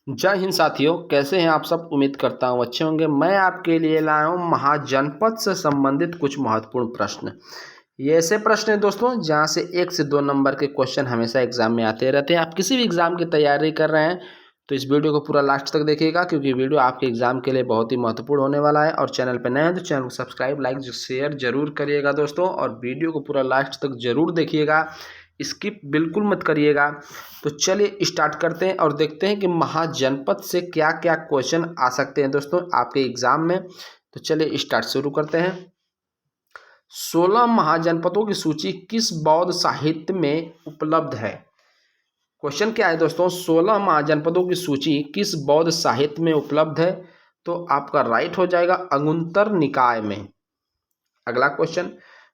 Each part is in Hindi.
जय हिंद साथियों, कैसे हैं आप सब। उम्मीद करता हूँ अच्छे होंगे। मैं आपके लिए लाया हूँ महाजनपद से संबंधित कुछ महत्वपूर्ण प्रश्न। ये ऐसे प्रश्न हैं दोस्तों जहाँ से 1 से 2 नंबर के क्वेश्चन हमेशा एग्जाम में आते रहते हैं। आप किसी भी एग्जाम की तैयारी कर रहे हैं तो इस वीडियो को पूरा लास्ट तक देखिएगा, क्योंकि वीडियो आपके एग्जाम के लिए बहुत ही महत्वपूर्ण होने वाला है। और चैनल पर नए हैं तो चैनल को सब्सक्राइब, लाइक, शेयर जरूर करिएगा दोस्तों, और वीडियो को पूरा लास्ट तक जरूर देखिएगा, स्किप बिल्कुल मत करिएगा। तो चलिए स्टार्ट करते हैं और देखते हैं कि महाजनपद से क्या क्या क्वेश्चन आ सकते हैं दोस्तों आपके एग्जाम में। तो चलिए स्टार्ट शुरू करते हैं। 16 महाजनपदों की सूची किस बौद्ध साहित्य में उपलब्ध है। क्वेश्चन क्या है दोस्तों, 16 महाजनपदों की सूची किस बौद्ध साहित्य में उपलब्ध है। तो आपका राइट हो जाएगा अंगुत्तर निकाय में। अगला क्वेश्चन,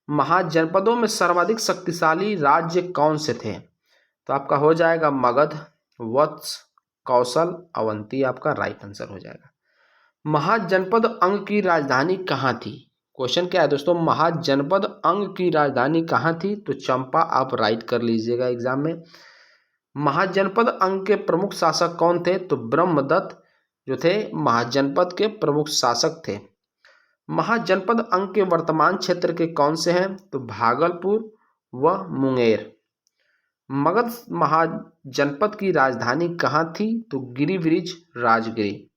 महाजनपदों में सर्वाधिक शक्तिशाली राज्य कौन से थे। तो आपका हो जाएगा मगध, वत्स, कौशल, अवंती आपका राइट आंसर हो जाएगा। महाजनपद अंग की राजधानी कहाँ थी। क्वेश्चन क्या है दोस्तों, महाजनपद अंग की राजधानी कहाँ थी। तो चंपा आप राइट कर लीजिएगा एग्जाम में। महाजनपद अंग के प्रमुख शासक कौन थे। तो ब्रह्मदत्त जो थे महाजनपद के प्रमुख शासक थे। महाजनपद अंग के वर्तमान क्षेत्र के कौन से हैं। तो भागलपुर व मुंगेर। मगध महाजनपद की राजधानी कहाँ थी। तो गिरिब्रिज राजगिरी।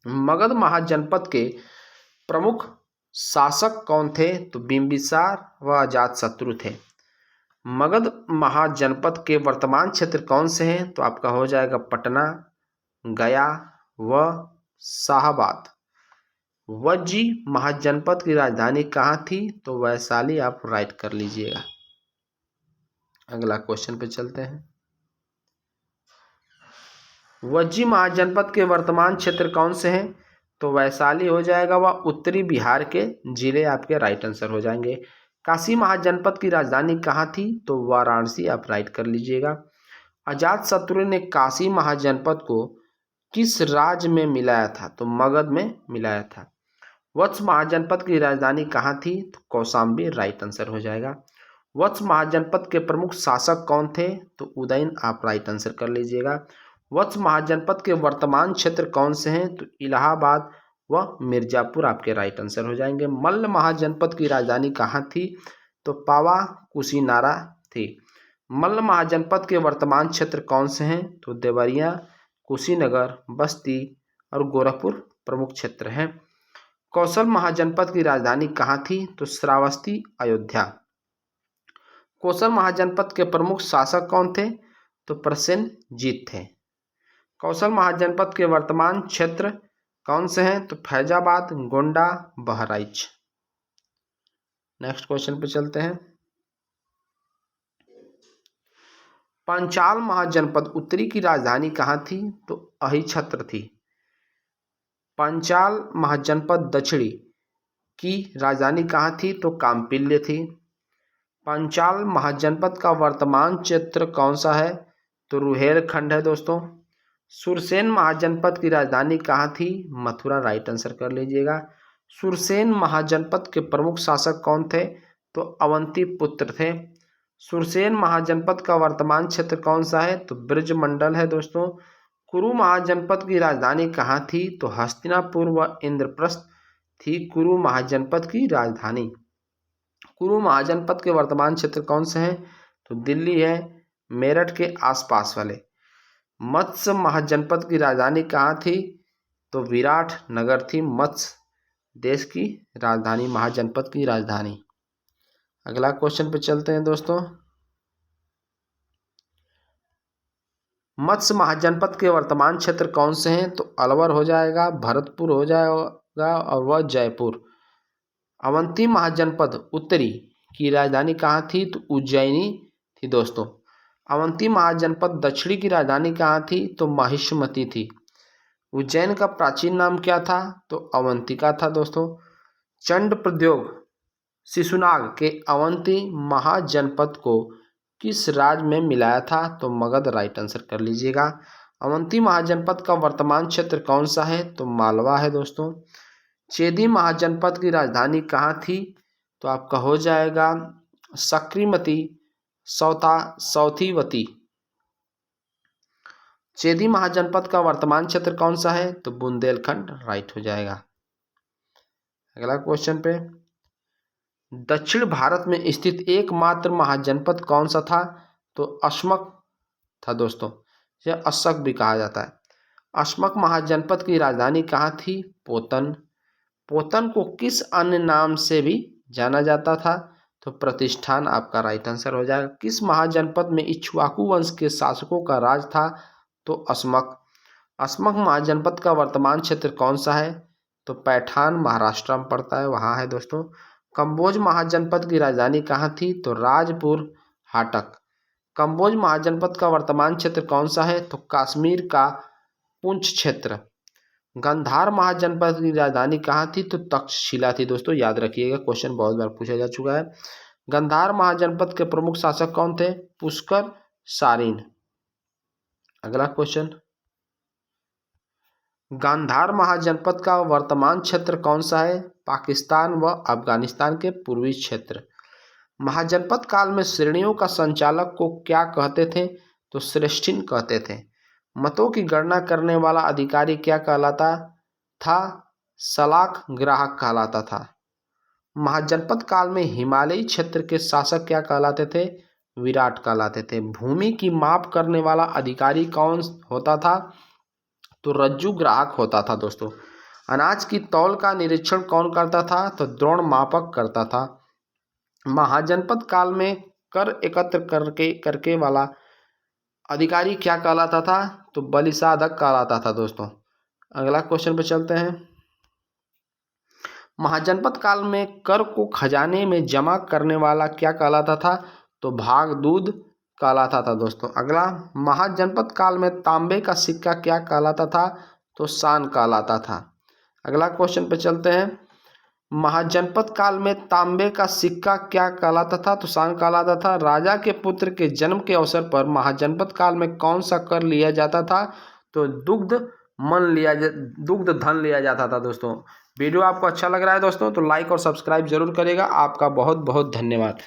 मगध महाजनपद के प्रमुख शासक कौन थे। तो बिंबिसार व अजातशत्रु थे। मगध महाजनपद के वर्तमान क्षेत्र कौन से हैं। तो आपका हो जाएगा पटना, गया व शाहाबाद। वज्जी महाजनपद की राजधानी कहाँ थी। तो वैशाली आप राइट कर लीजिएगा। अगला क्वेश्चन पे चलते हैं। वज्जी महाजनपद के वर्तमान क्षेत्र कौन से हैं। तो वैशाली हो जाएगा व उत्तरी बिहार के जिले आपके राइट आंसर हो जाएंगे। काशी महाजनपद की राजधानी कहाँ थी। तो वाराणसी आप राइट कर लीजिएगा। अजातशत्रु ने काशी महाजनपद को किस राज्य में मिलाया था। तो मगध में मिलाया था। वत्स महाजनपद की राजधानी कहाँ थी। तो कौशाम्बी राइट आंसर हो जाएगा। वत्स महाजनपद के प्रमुख शासक कौन थे। तो उदयन आप राइट आंसर कर लीजिएगा। वत्स महाजनपद के वर्तमान क्षेत्र कौन से हैं। तो इलाहाबाद व मिर्जापुर आपके राइट आंसर हो जाएंगे। मल्ल महाजनपद की राजधानी कहाँ थी। तो पावा कुशीनारा थी। मल्ल महाजनपद के वर्तमान क्षेत्र कौन से हैं। तो देवरिया, कुशीनगर, बस्ती और गोरखपुर प्रमुख क्षेत्र हैं। कौशल महाजनपद की राजधानी कहाँ थी। तो श्रावस्ती, अयोध्या। कौशल महाजनपद के प्रमुख शासक कौन थे। तो प्रसेनजीत थे। कौशल महाजनपद के वर्तमान क्षेत्र कौन से हैं। तो फैजाबाद, गोंडा, बहराइच। नेक्स्ट क्वेश्चन पे चलते हैं। पांचाल महाजनपद उत्तरी की राजधानी कहाँ थी। तो अहिछत्र थी। पांचाल महाजनपद दक्षिणी की राजधानी कहाँ थी। तो काम्पिल्य थी। पांचाल महाजनपद का वर्तमान क्षेत्र कौन सा है। तो रुहेलखंड है दोस्तों। सुरसेन महाजनपद की राजधानी कहाँ थी। मथुरा राइट आंसर कर लीजिएगा। सुरसेन महाजनपद के प्रमुख शासक कौन थे। तो अवंती पुत्र थे। सुरसेन महाजनपद का वर्तमान क्षेत्र कौन सा है। तो ब्रजमंडल है दोस्तों। कुरु महाजनपद की राजधानी कहाँ थी। तो हस्तिनापुर व इंद्रप्रस्थ थी कुरु महाजनपद की राजधानी। कुरु महाजनपद के वर्तमान क्षेत्र कौन से हैं। तो दिल्ली है, मेरठ के आसपास वाले। मत्स्य महाजनपद की राजधानी कहाँ थी। तो विराट नगर थी मत्स्य देश की राजधानी, महाजनपद की राजधानी। अगला क्वेश्चन पे चलते हैं दोस्तों। मत्स्य महाजनपद के वर्तमान क्षेत्र कौन से हैं। तो अलवर हो जाएगा, भरतपुर हो जाएगा और वह जयपुर। अवंती महाजनपद उत्तरी की राजधानी कहाँ थी। तो उज्जैनी थी दोस्तों। अवंती महाजनपद दक्षिणी की राजधानी कहाँ थी। तो महिष्मती थी। उज्जैन का प्राचीन नाम क्या था। तो अवंतिका था दोस्तों। चंड प्रद्योग शिशुनाग के अवंती महाजनपद को किस राज्य में मिलाया था। तो मगध राइट आंसर कर लीजिएगा। अवंती महाजनपद का वर्तमान क्षेत्र कौन सा है। तो मालवा है दोस्तों। चेदी महाजनपद की राजधानी कहाँ थी। तो आपका हो जाएगा सक्रीमती, सौथीवती। चेदी महाजनपद का वर्तमान क्षेत्र कौन सा है? तो बुंदेलखंड राइट हो जाएगा। अगला क्वेश्चन पे, दक्षिण भारत में स्थित एकमात्र महाजनपद कौन सा था? तो अशमक था दोस्तों, यह अशक भी कहा जाता है। अशमक महाजनपद की राजधानी कहाँ थी? पोतन। पोतन को किस अन्य नाम से भी जाना जाता था? तो प्रतिष्ठान आपका राइट आंसर हो जाएगा। किस महाजनपद में इक्ष्वाकु वंश के शासकों का राज था? तो अशमक। अशमक महाजनपद का वर्तमान क्षेत्र कौन सा है? तो पैठान महाराष्ट्र में पड़ता है, वहाँ है दोस्तों। कंबोज महाजनपद की राजधानी कहाँ थी? तो राजपुर हाटक। कंबोज महाजनपद का वर्तमान क्षेत्र कौन सा है? तो कश्मीर का पुंछ क्षेत्र। गांधार महाजनपद की राजधानी कहाँ थी? तो तक्षशिला थी दोस्तों, याद रखिएगा, क्वेश्चन बहुत बार पूछा जा चुका है। गांधार महाजनपद के प्रमुख शासक कौन थे? पुष्कर सारिन। अगला क्वेश्चन, गांधार महाजनपद का वर्तमान क्षेत्र कौन सा है? पाकिस्तान व अफगानिस्तान के पूर्वी क्षेत्र। महाजनपद काल में श्रेणियों का संचालक को क्या कहते थे? तो श्रेष्ठिन कहते थे। मतों की गणना करने वाला अधिकारी क्या कहलाता था? सलाख ग्राहक कहलाता था। महाजनपद काल में हिमालयी क्षेत्र के शासक क्या कहलाते थे? विराट कहलाते थे। भूमि की माप करने वाला अधिकारी कौन होता था? तो रज्जु ग्राहक होता था दोस्तों। अनाज की तौल का निरीक्षण कौन करता था? तो द्रोण मापक करता था। महाजनपद काल में कर एकत्र करके वाला अधिकारी क्या कहलाता था? तो बलिसाधक कहलाता था दोस्तों। अगला क्वेश्चन पे चलते हैं। महाजनपद काल में कर को खजाने में जमा करने वाला क्या कहलाता था? तो भागदूद कहलाता था दोस्तों। अगला, महाजनपद काल में तांबे का सिक्का क्या कहलाता था? तो शान कहलाता था। अगला क्वेश्चन पे चलते हैं। महाजनपद काल में तांबे का सिक्का क्या कहलाता था? तो शान कहलाता था। राजा के पुत्र के जन्म के अवसर पर महाजनपद काल में कौन सा कर लिया जाता था? तो दुग्ध धन लिया जाता था दोस्तों। वीडियो आपको अच्छा लग रहा है दोस्तों तो लाइक और सब्सक्राइब जरूर करिएगा। आपका बहुत बहुत धन्यवाद।